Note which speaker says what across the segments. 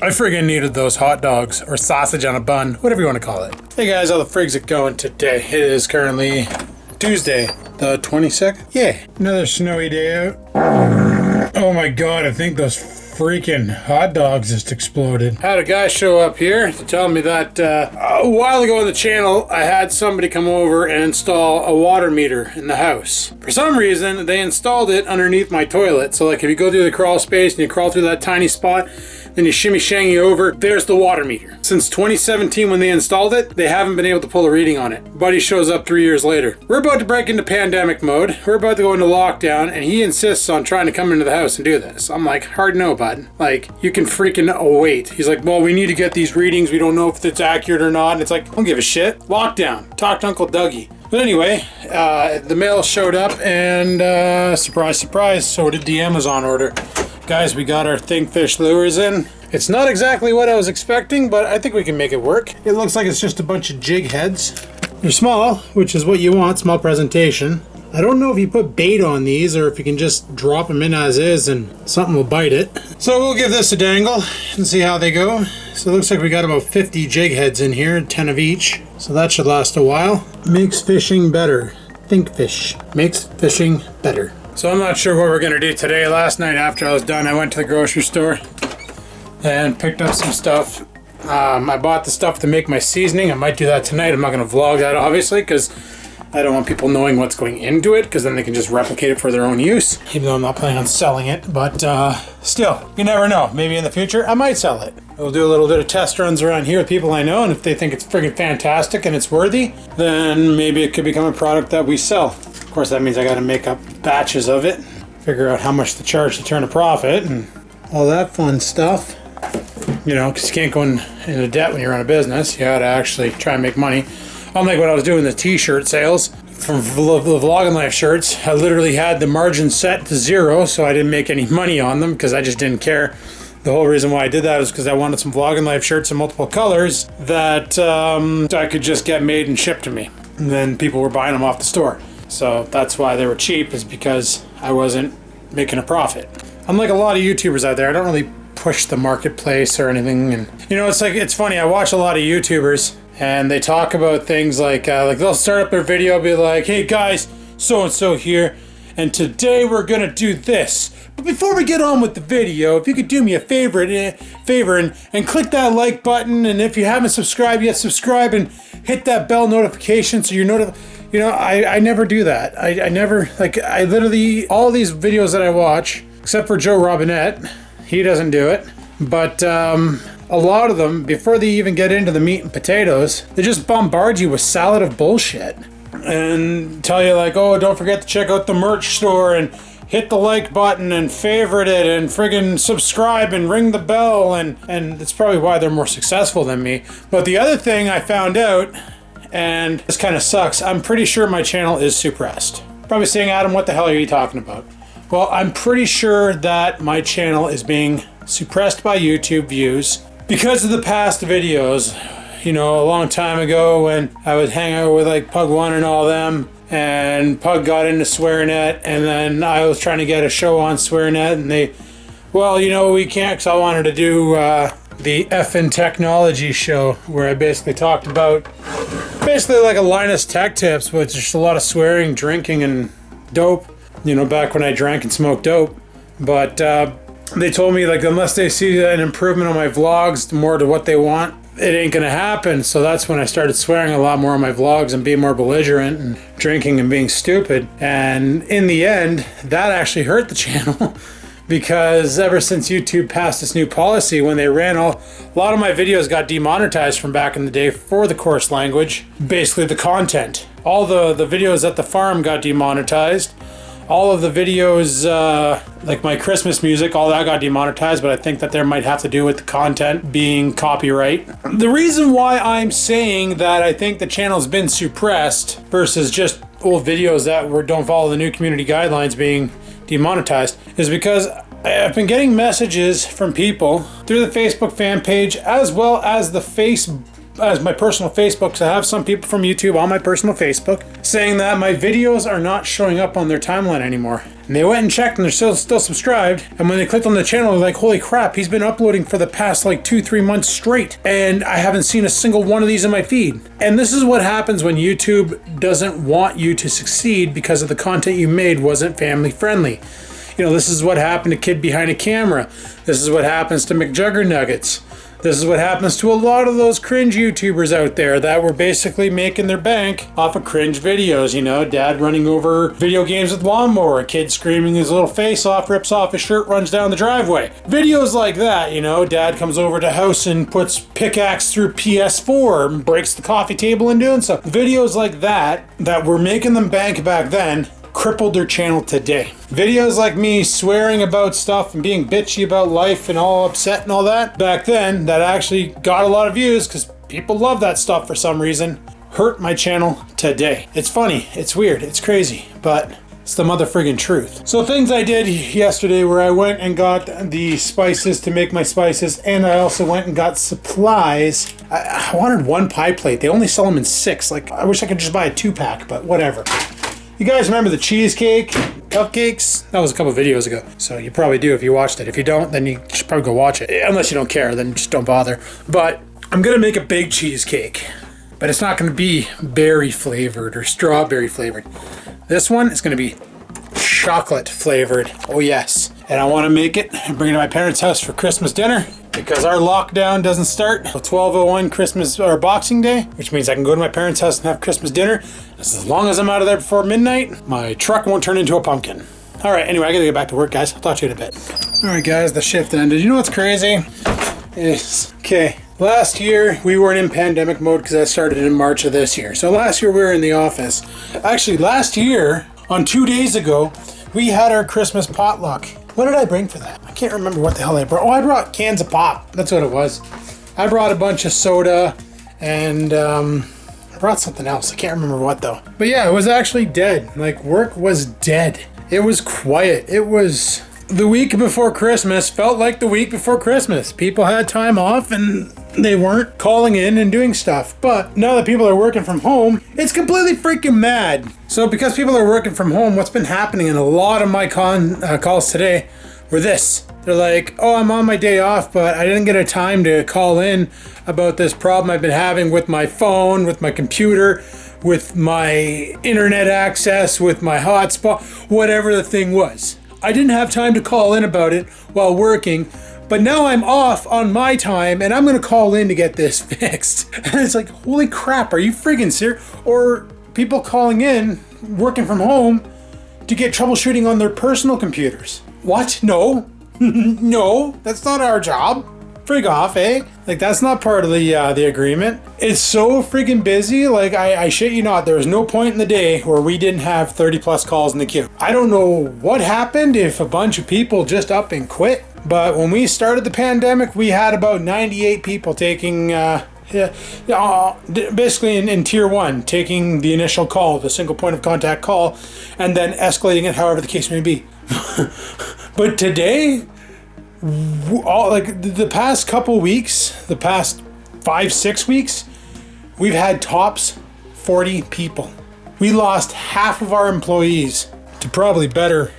Speaker 1: I friggin' needed those hot dogs, or sausage on a bun, whatever you want to call it. Hey guys, how the frig's it going today? It is currently Tuesday, the 22nd? Yeah, another snowy day out. Oh my god, I think those freaking hot dogs just exploded. Had a guy show up here to tell me that a while ago on the channel, I had somebody come over and install a water meter in the house. For some reason, they installed it underneath my toilet. So like if you go through the crawl space and you crawl through that tiny spot, then you shimmy shangy over, there's the water meter. Since 2017 when they installed it, they haven't been able to pull a reading on it. Buddy shows up 3 years later. We're about to break into pandemic mode. We're about to go into lockdown and he insists on trying to come into the house and do this. I'm like, hard no, bud. Like, you can freaking wait. He's like, well, we need to get these readings. We don't know if it's accurate or not. And it's like, don't give a shit. Lockdown. Talk to Uncle Dougie. But anyway, the mail showed up and surprise, surprise, so did the Amazon order. Guys, we got our Thinkfish lures in. It's not exactly what I was expecting, but I think we can make it work. It looks like it's just a bunch of jig heads. They're small, which is what you want, small presentation. I don't know if you put bait on these or if you can just drop them in as is and something will bite it. So we'll give this a dangle and see how they go. So it looks like we got about 50 jig heads in here, 10 of each. So that should last a while. Makes fishing better. Thinkfish makes fishing better. So I'm not sure what we're gonna do today. Last night after I was done, I went to the grocery store and picked up some stuff. I bought the stuff to make my seasoning. I might do that tonight. I'm not gonna vlog that obviously because I don't want people knowing what's going into it because then they can just replicate it for their own use. Even though I'm not planning on selling it, but still, you never know. Maybe in the future I might sell it. We'll do a little bit of test runs around here with people I know, and if they think it's friggin' fantastic and it's worthy, then maybe it could become a product that we sell. Of course, that means I gotta make up batches of it, figure out how much to charge to turn a profit, and all that fun stuff. You know, because you can't go into debt when you run a business. You gotta actually try and make money. Unlike when I was doing the t-shirt sales from the Vlogging Life shirts, I literally had the margin set to 0, so I didn't make any money on them because I just didn't care. The whole reason why I did that is because I wanted some Vlogging Life shirts in multiple colors that I could just get made and shipped to me. And then people were buying them off the store. So that's why they were cheap, is because I wasn't making a profit. Unlike a lot of YouTubers out there, I don't really push the marketplace or anything. And you know, it's funny, I watch a lot of YouTubers and they talk about things like they'll start up their video, be like, hey guys, so-and-so here, and today we're gonna do this. But before we get on with the video, if you could do me a favor and click that like button, and if you haven't subscribed yet, subscribe and hit that bell notification so you're notified. You know, I never do that. I never, like, I literally, all these videos that I watch, except for Joe Robinette, he doesn't do it, but a lot of them, before they even get into the meat and potatoes, they just bombard you with salad of bullshit and tell you like, oh, don't forget to check out the merch store and hit the like button and favorite it and friggin' subscribe and ring the bell, and that's probably why they're more successful than me. But the other thing I found out, and this kind of sucks, I'm pretty sure my channel is suppressed. Probably saying, Adam, what the hell are you talking about? Well, I'm pretty sure that my channel is being suppressed by YouTube views because of the past videos. You know, a long time ago when I would hang out with like Pug One and all them, and Pug got into SwearNet, and then I was trying to get a show on SwearNet, and they, well, you know, we can't, because I wanted to do the Effin' Technology show, where I basically talked about basically like a Linus Tech Tips, with just a lot of swearing, drinking, and dope. You know, back when I drank and smoked dope. But they told me, like, unless they see an improvement on my vlogs more to what they want, it ain't gonna happen. So that's when I started swearing a lot more on my vlogs and being more belligerent and drinking and being stupid. And in the end, that actually hurt the channel because ever since YouTube passed this new policy, when they ran a lot of my videos got demonetized from back in the day for the coarse language, basically the content. All the videos at the farm got demonetized. All of the videos, like my Christmas music, all that got demonetized, but I think that there might have to do with the content being copyright. The reason why I'm saying that I think the channel's been suppressed versus just old videos that don't follow the new community guidelines being demonetized is because I've been getting messages from people through the Facebook fan page as well as the as my personal Facebook, because I have some people from YouTube on my personal Facebook saying that my videos are not showing up on their timeline anymore. And they went and checked and they're still subscribed. And when they clicked on the channel, they're like, holy crap, he's been uploading for the past like 2-3 months straight. And I haven't seen a single one of these in my feed. And this is what happens when YouTube doesn't want you to succeed because of the content you made wasn't family friendly. You know, this is what happened to Kid Behind a Camera. This is what happens to McJuggernuggets. This is what happens to a lot of those cringe YouTubers out there that were basically making their bank off of cringe videos. You know, dad running over video games with lawnmower, a kid screaming his little face off, rips off his shirt, runs down the driveway. Videos like that, you know, dad comes over to house and puts pickaxe through PS4 and breaks the coffee table and doing so. Videos like that were making them bank back then, crippled their channel today. Videos like me swearing about stuff and being bitchy about life and all upset and all that, back then, that actually got a lot of views because people love that stuff for some reason, hurt my channel today. It's funny, it's weird, it's crazy, but it's the mother friggin' truth. So things I did yesterday where I went and got the spices to make my spices, and I also went and got supplies. I wanted 1 pie plate. They only sell them in 6. Like, I wish I could just buy a 2-pack, but whatever. You guys remember the cheesecake cupcakes? That was a couple videos ago, so you probably do if you watched it. If you don't, then you should probably go watch it. Unless you don't care, then just don't bother. But I'm gonna make a big cheesecake, but it's not gonna be berry flavored or strawberry flavored. This one is gonna be chocolate flavored. Oh yes. And I wanna make it and bring it to my parents' house for Christmas dinner, because our lockdown doesn't start until 12:01 Christmas or Boxing Day, which means I can go to my parents' house and have Christmas dinner. As long as I'm out of there before midnight, my truck won't turn into a pumpkin. All right, anyway, I gotta get back to work, guys. I'll talk to you in a bit. All right, guys, the shift ended. You know what's crazy? Okay, last year we weren't in pandemic mode because I started in March of this year. So last year we were in the office. Actually, last year, on 2 days ago, we had our Christmas potluck. What did I bring for that? I can't remember what the hell I brought. Oh, I brought cans of pop. That's what it was. I brought a bunch of soda and I brought something else. I can't remember what though. But yeah, it was actually dead. Like, work was dead. It was quiet. It was the week before Christmas. Felt like the week before Christmas. People had time off and they weren't calling in and doing stuff. But now that people are working from home, it's completely freaking mad. So because people are working from home, what's been happening in a lot of my calls today were this. They're like, oh, I'm on my day off, but I didn't get a time to call in about this problem I've been having with my phone, with my computer, with my internet access, with my hotspot, whatever the thing was. I didn't have time to call in about it while working, but now I'm off on my time and I'm gonna call in to get this fixed. And it's like, holy crap, are you friggin' serious? Or people calling in, working from home, to get troubleshooting on their personal computers. What? No. No, that's not our job. Frig off, eh? Like, that's not part of the agreement. It's so friggin' busy. Like, I shit you not, there was no point in the day where we didn't have 30 plus calls in the queue. I don't know what happened, if a bunch of people just up and quit, but when we started the pandemic, we had about 98 people taking, basically in tier 1, taking the initial call, the single point of contact call, and then escalating it however the case may be. But today, like the past couple weeks, the past 5-6 weeks, we've had tops 40 people. We lost half of our employees to probably better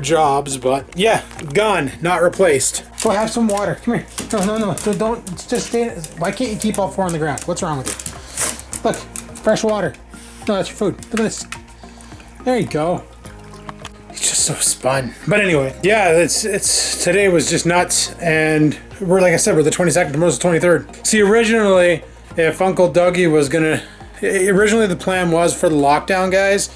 Speaker 1: jobs, but yeah, gone, not replaced. Go have some water. Come here. No. Don't just stay. Why can't you keep all 4 on the ground? What's wrong with you? Look, fresh water. No, that's your food. Look at this. There you go. It's just so spun. But anyway, yeah, it's today was just nuts, and we're, like I said, we're the 22nd, tomorrow's the 23rd. See, originally, if Uncle Dougie was originally the plan was for the lockdown, guys,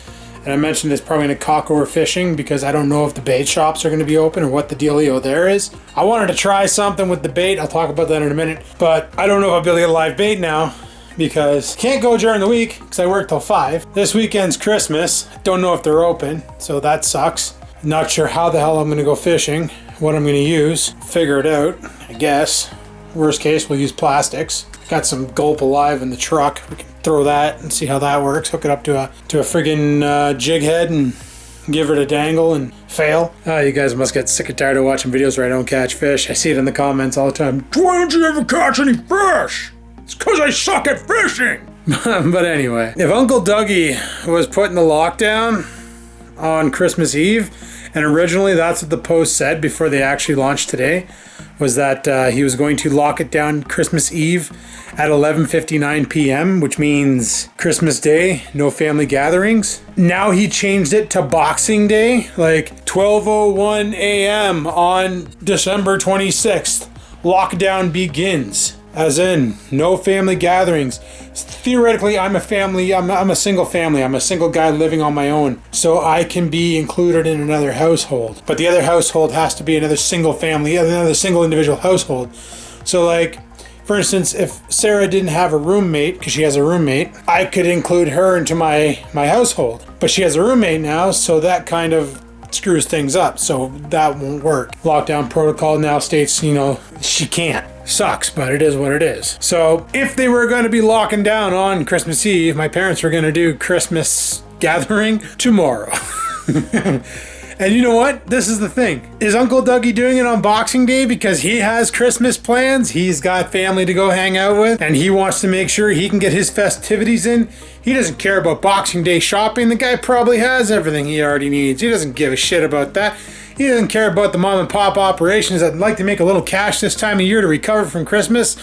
Speaker 1: and I mentioned it's probably going to cock over fishing because I don't know if the bait shops are going to be open or what the dealio there is. I wanted to try something with the bait. I'll talk about that in a minute, but I don't know if I'll be able to get a live bait now because can't go during the week because I work till 5. This weekend's Christmas. Don't know if they're open, so that sucks. Not sure how the hell I'm going to go fishing, what I'm going to use. Figure it out, I guess. Worst case, we'll use plastics. Got some Gulp Alive in the truck. We can throw that and see how that works. Hook it up to a friggin' jig head and give it a dangle and fail. You guys must get sick and tired of watching videos where I don't catch fish. I see it in the comments all the time. Why don't you ever catch any fish? It's because I suck at fishing. But anyway, if Uncle Dougie was put in the lockdown on Christmas Eve, and originally that's what the post said before they actually launched today, was that he was going to lock it down Christmas Eve at 11:59 p.m., which means Christmas Day, no family gatherings. Now he changed it to Boxing Day, like 12:01 a.m. on December 26th. Lockdown begins. As in, no family gatherings. Theoretically, I'm a single family. I'm a single guy living on my own. So I can be included in another household. But the other household has to be another single family, another single individual household. So like, for instance, if Sarah didn't have a roommate, because she has a roommate, I could include her into my household. But she has a roommate now, so that kind of screws things up. So that won't work. Lockdown protocol now states, she can't. Sucks, but it is what it is. So if they were going to be locking down on Christmas Eve, my parents were going to do Christmas gathering tomorrow. And you know what? This is the thing. Is Uncle Dougie doing it on Boxing Day because he has Christmas plans? He's got family to go hang out with, and he wants to make sure he can get his festivities in. He doesn't care about Boxing Day shopping. The guy probably has everything he already needs. He doesn't give a shit about that. He doesn't care about the mom and pop operations that like to make a little cash this time of year to recover from Christmas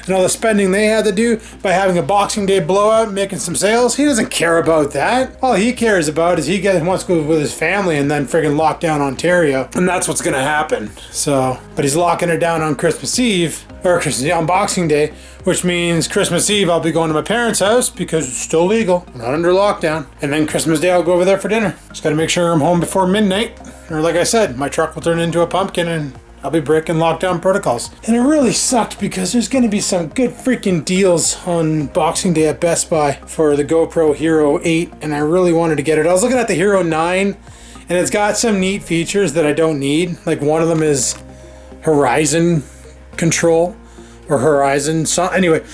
Speaker 1: and all the spending they had to do by having a Boxing Day blowout and making some sales. He doesn't care about that. All he cares about is he wants to go with his family and then friggin' lock down Ontario. And that's what's going to happen. So, but he's locking her down on Christmas Eve, or on Boxing Day, which means Christmas Eve I'll be going to my parents' house because it's still legal, not under lockdown. And then Christmas Day I'll go over there for dinner. Just got to make sure I'm home before midnight. Or like I said, my truck will turn into a pumpkin and I'll be breaking lockdown protocols. And it really sucked because there's going to be some good freaking deals on Boxing Day at Best Buy for the GoPro Hero 8, and I really wanted to get it. I was looking at the Hero 9, and it's got some neat features that I don't need. Like one of them is horizon control, or horizon. So anyway,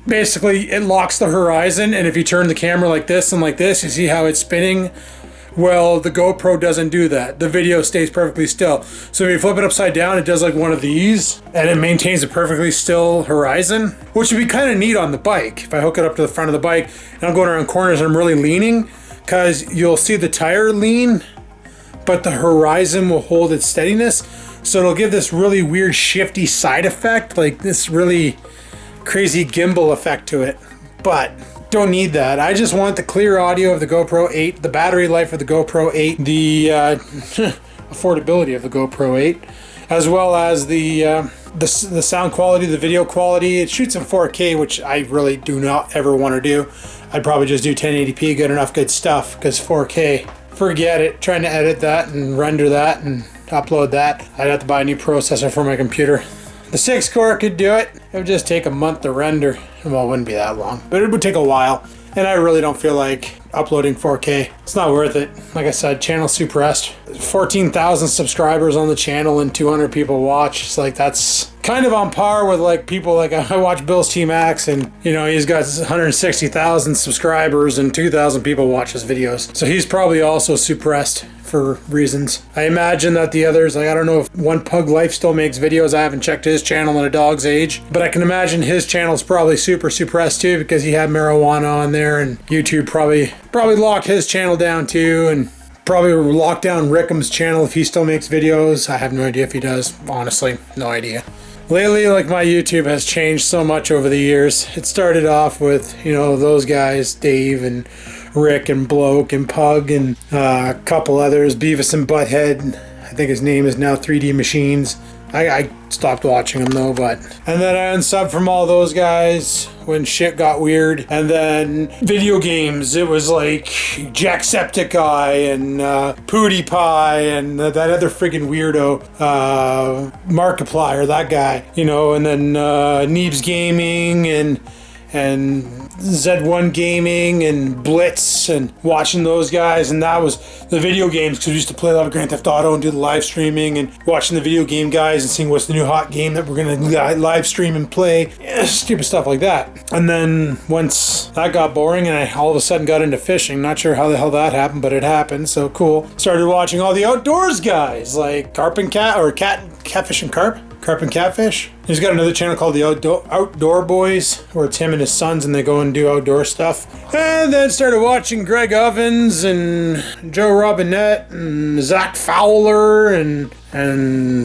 Speaker 1: basically it locks the horizon, and if you turn the camera like this and like this, you see how it's spinning. Well, the GoPro doesn't do that. The video stays perfectly still. So if you flip it upside down, it does like one of these, and it maintains a perfectly still horizon, which would be kind of neat on the bike. If I hook it up to the front of the bike and I'm going around corners and I'm really leaning, because you'll see the tire lean, but the horizon will hold its steadiness. So it'll give this really weird shifty side effect, like this really crazy gimbal effect to it. But don't need that. I just want the clear audio of the GoPro 8, the battery life of the GoPro 8, the affordability of the GoPro 8, as well as the sound quality, the video quality. It shoots in 4K, which I really do not ever want to do. I'd probably just do 1080p, good enough, good stuff, because 4K, forget it. Trying to edit that and render that and upload that, I'd have to buy a new processor for my computer. The 6-core could do it. It would just take a month to render. Well, it wouldn't be that long, but it would take a while. And I really don't feel like uploading 4K. It's not worth it. Like I said, channel suppressed. 14,000 subscribers on the channel and 200 people watch. It's like, that's kind of on par with like people like I watch Bill's T-Max, and he's got 160,000 subscribers and 2,000 people watch his videos. So he's probably also suppressed for reasons. I imagine that the others, like I don't know if One Pug Life still makes videos. I haven't checked his channel in a dog's age, but I can imagine his channel's probably super suppressed too, because he had marijuana on there, and YouTube probably locked his channel down too, and probably locked down Rickham's channel if he still makes videos. I have no idea if he does. Honestly, no idea. Lately, like, my YouTube has changed so much over the years. It started off with, those guys, Dave and Rick and Bloke and Pug and a couple others, Beavis and Butthead. I think his name is now 3D Machines. I stopped watching them though, and then I unsubbed from all those guys when shit got weird. And then video games, it was like Jacksepticeye and PewDiePie and that other friggin' weirdo, Markiplier, that guy, and then Neebs Gaming and Z1 Gaming and Blitz, and watching those guys. And that was the video games, because we used to play a lot of Grand Theft Auto and do the live streaming, and watching the video game guys and seeing what's the new hot game that we're going to live stream and play. Stupid stuff like that. And then once that got boring and I all of a sudden got into fishing, not sure how the hell that happened, but it happened, so cool. Started watching all the outdoors guys like Catfish and Carp and Catfish. He's got another channel called the Outdoor Boys, where it's him and his sons and they go and do outdoor stuff. And then started watching Greg Ovens and Joe Robinette and Zach Fowler and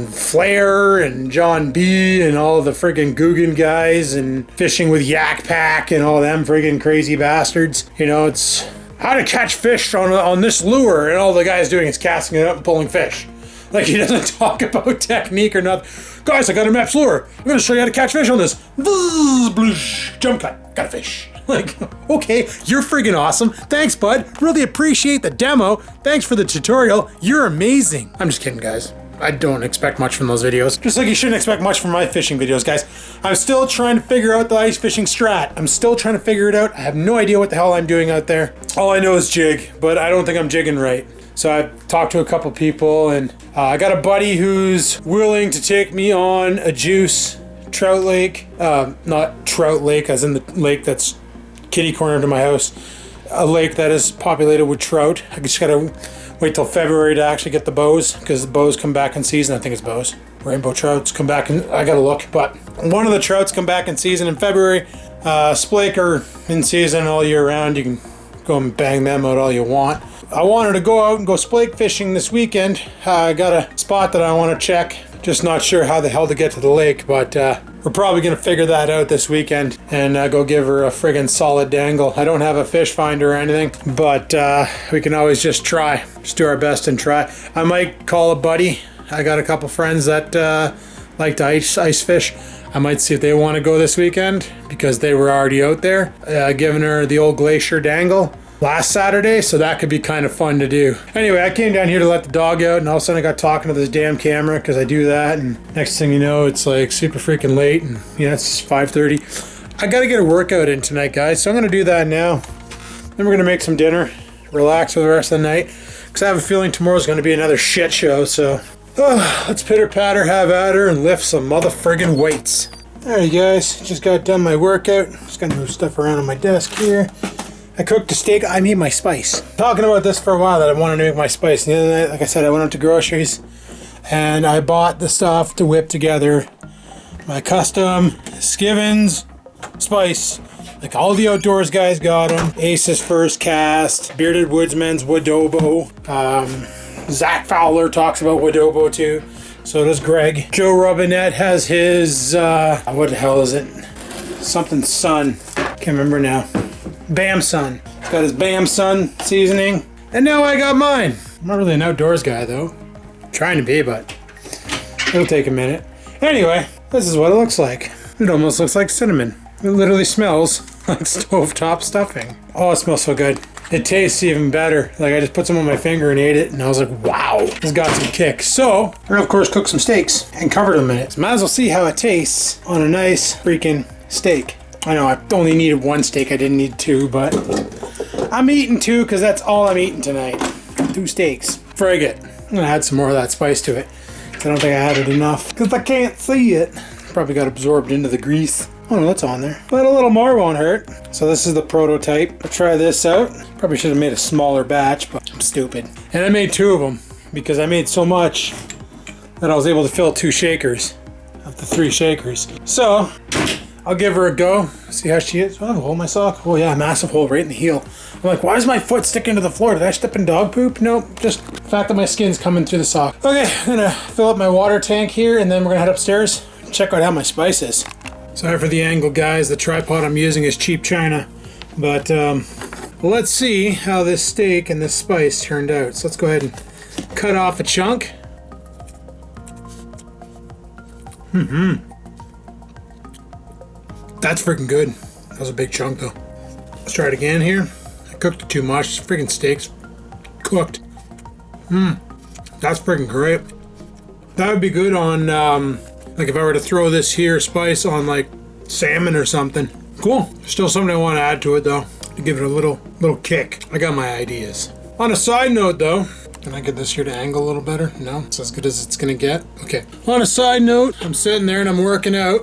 Speaker 1: Flair and John B and all the friggin' Guggen guys and Fishing with Yak Pack and all them friggin' crazy bastards. You know, it's how to catch fish on this lure, and all the guy's doing is casting it up and pulling fish. Like, he doesn't talk about technique or nothing. Guys, I got a Maps lure. I'm gonna show you how to catch fish on this. Jump cut, got a fish. Like, okay, you're friggin' awesome. Thanks, bud. Really appreciate the demo. Thanks for the tutorial. You're amazing. I'm just kidding, guys. I don't expect much from those videos. Just like you shouldn't expect much from my fishing videos, guys. I'm still trying to figure out the ice fishing strat. I'm still trying to figure it out. I have no idea what the hell I'm doing out there. All I know is jig, but I don't think I'm jigging right. So I've talked to a couple people, and I got a buddy who's willing to take me on a juice trout lake. Not trout lake as in the lake that's kitty corner to my house. A lake that is populated with trout. I just gotta wait till February to actually get the bows, because the bows come back in season. I think it's bows. Rainbow trouts come back in, I gotta look, but one of the trouts come back in season in February. Splake are in season all year round. You can go and bang them out all you want. I wanted to go out and go splake fishing this weekend. I got a spot that I want to check. Just not sure how the hell to get to the lake, but we're probably going to figure that out this weekend and go give her a friggin' solid dangle. I don't have a fish finder or anything, but we can always just try. Just do our best and try. I might call a buddy. I got a couple friends that like to ice fish. I might see if they want to go this weekend, because they were already out there giving her the old glacier dangle last Saturday, so that could be kind of fun to do. Anyway, I came down here to let the dog out, and all of a sudden I got talking to this damn camera, because I do that, and next thing you know, it's like super freaking late, and yeah, it's 5:30. I gotta get a workout in tonight, guys, so I'm gonna do that now. Then we're gonna make some dinner, relax for the rest of the night, because I have a feeling tomorrow's gonna be another shit show, so let's pitter patter, have at her, and lift some mother friggin' weights. Alright guys, just got done my workout. Just gonna move stuff around on my desk here. I cooked a steak. I made my spice. Talking about this for a while, that I wanted to make my spice. And the other night, like I said, I went up to groceries and I bought the stuff to whip together my custom Skivinz spice. Like all the outdoors guys got them. Ace's First Cast, Bearded Woodsman's Wadobo. Zach Fowler talks about Wadobo too. So does Greg. Joe Robinette has his, what the hell is it? Something Sun. Can't remember now. Bam Sun. He's got his Bam Sun seasoning. And now I got mine. I'm not really an outdoors guy though. I'm trying to be, but it'll take a minute. Anyway, this is what it looks like. It almost looks like cinnamon. It literally smells like stovetop stuffing. Oh, it smells so good. It tastes even better. Like, I just put some on my finger and ate it, and I was like, wow, it's got some kick. So, I'm gonna of course cook some steaks and cover them in it. So might as well see how it tastes on a nice freaking steak. I know I only needed one steak, I didn't need two, but I'm eating two because that's all I'm eating tonight. 2 steaks. Frig it. I'm gonna add some more of that spice to it. I don't think I added enough because I can't see it. Probably got absorbed into the grease. Oh no, that's on there. But a little more won't hurt. So this is the prototype. I'll try this out. Probably should have made a smaller batch, but I'm stupid. And I made 2 of them because I made so much that I was able to fill 2 shakers of the 3 shakers. So I'll give her a go, see how she is. Oh, I have a hole in my sock. Oh yeah, massive hole right in the heel. I'm like, why is my foot sticking to the floor? Did I step in dog poop? Nope, just the fact that my skin's coming through the sock. Okay, I'm gonna fill up my water tank here, and then we're gonna head upstairs, check out how my spice is. Sorry for the angle, guys. The tripod I'm using is cheap China. But let's see how this steak and this spice turned out. So let's go ahead and cut off a chunk. That's freaking good. That was a big chunk though. Let's try it again here. I cooked it too much. Freaking steak's cooked. That's freaking great. That would be good on, like if I were to throw this here spice on like salmon or something. Cool. Still something I want to add to it though, to give it a little kick. I got my ideas. On a side note though, can I get this here to angle a little better? No, it's as good as it's gonna get. Okay. On a side note, I'm sitting there and I'm working out.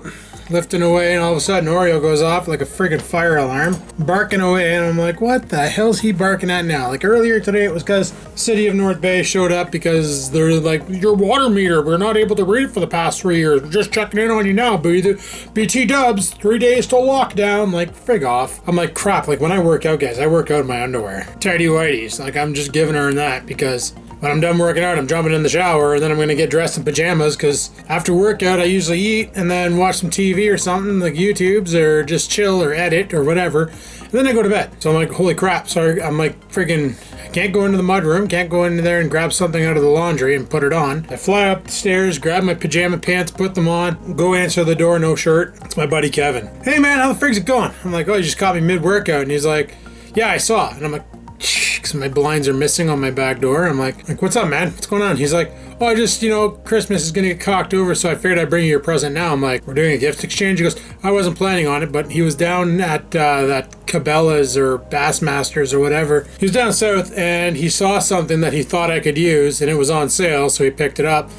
Speaker 1: lifting away, and all of a sudden Oreo goes off like a friggin' fire alarm, barking away, and I'm like, what the hell's he barking at now? Like earlier today it was because City of North Bay showed up because they're like, your water meter, we're not able to read it for the past 3 years. We're just checking in on you now, BT dubs, 3 days till lockdown. Like, frig off. I'm like, crap, like when I work out, guys, I work out in my underwear. Tidy whities. Like, I'm just giving her that because when I'm done working out, I'm jumping in the shower, and then I'm going to get dressed in pajamas because after workout, I usually eat and then watch some TV or something, like YouTubes, or just chill or edit or whatever. And then I go to bed. So I'm like, holy crap. So I'm like, freaking, I can't go into the mudroom, can't go into there and grab something out of the laundry and put it on. I fly up the stairs, grab my pajama pants, put them on, go answer the door, no shirt. It's my buddy Kevin. Hey man, how the frig's it going? I'm like, oh, you just caught me mid-workout. And he's like, yeah, I saw. And I'm like, because my blinds are missing on my back door. I'm like, what's up, man? What's going on? He's like, oh, I just, Christmas is going to get cocked over, so I figured I'd bring you your present now. I'm like, we're doing a gift exchange? He goes, I wasn't planning on it, but he was down at that Cabela's or Bassmasters or whatever. He was down south, and he saw something that he thought I could use, and it was on sale, so he picked it up.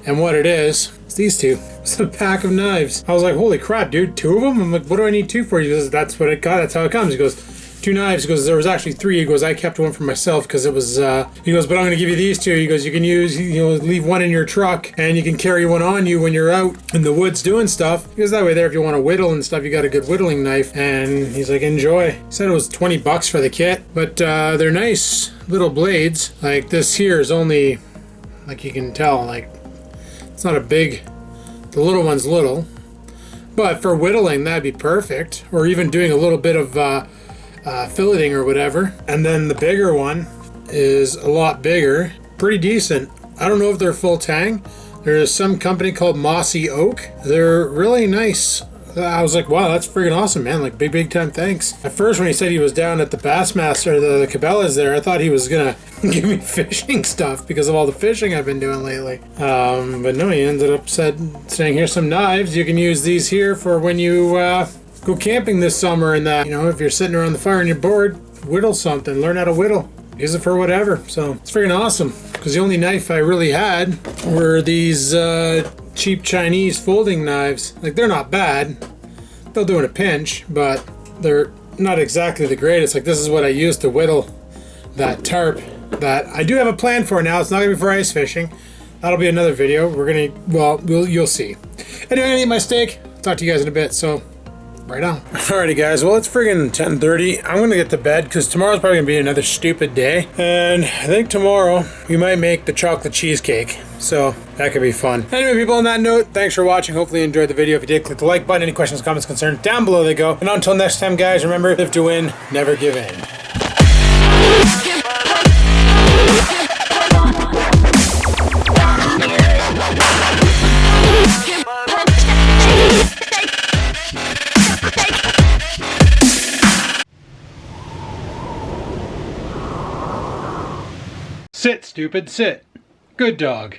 Speaker 1: And what it is these two. It's a pack of knives. I was like, holy crap, dude, 2 of them? I'm like, what do I need 2 for? He goes, that's what it got. That's how it comes. He goes, 2 knives. He goes, there was actually 3. He goes, I kept one for myself because it was, he goes, but I'm going to give you these 2. He goes, you can use, leave one in your truck and you can carry one on you when you're out in the woods doing stuff. He goes, that way there, if you want to whittle and stuff, you got a good whittling knife. And he's like, enjoy. He said it was $20 for the kit, but they're nice little blades. Like this here is only, like you can tell, like it's not a big, the little one's little, but for whittling, that'd be perfect. Or even doing a little bit of, filleting or whatever. And then the bigger one is a lot bigger, pretty decent. I don't know if they're full tang. There's some company called Mossy Oak. They're really nice. I was like, wow, that's freaking awesome, man. Like, big time thanks. At first, when he said he was down at the Bassmaster, the Cabela's there, I thought he was gonna give me fishing stuff because of all the fishing I've been doing lately. But no, he ended up saying, here's some knives. You can use these here for when you go camping this summer and that. If you're sitting around the fire and you're bored, whittle something. Learn how to whittle. Use it for whatever. So it's freaking awesome. Because the only knife I really had were these cheap Chinese folding knives. Like, they're not bad. They'll do in a pinch, but they're not exactly the greatest. Like, this is what I used to whittle that tarp that I do have a plan for now. It's not going to be for ice fishing. That'll be another video. You'll see. Anyway, I'm going to eat my steak. Talk to you guys in a bit, so right on. Alrighty guys, well it's friggin' 10:30. I'm gonna get to bed because tomorrow's probably gonna be another stupid day. And I think tomorrow we might make the chocolate cheesecake. So that could be fun. Anyway people, on that note, thanks for watching. Hopefully you enjoyed the video. If you did, click the like button. Any questions, comments, concerns, down below they go. And until next time guys, remember, live to win, never give in. Sit, stupid, sit. Good dog.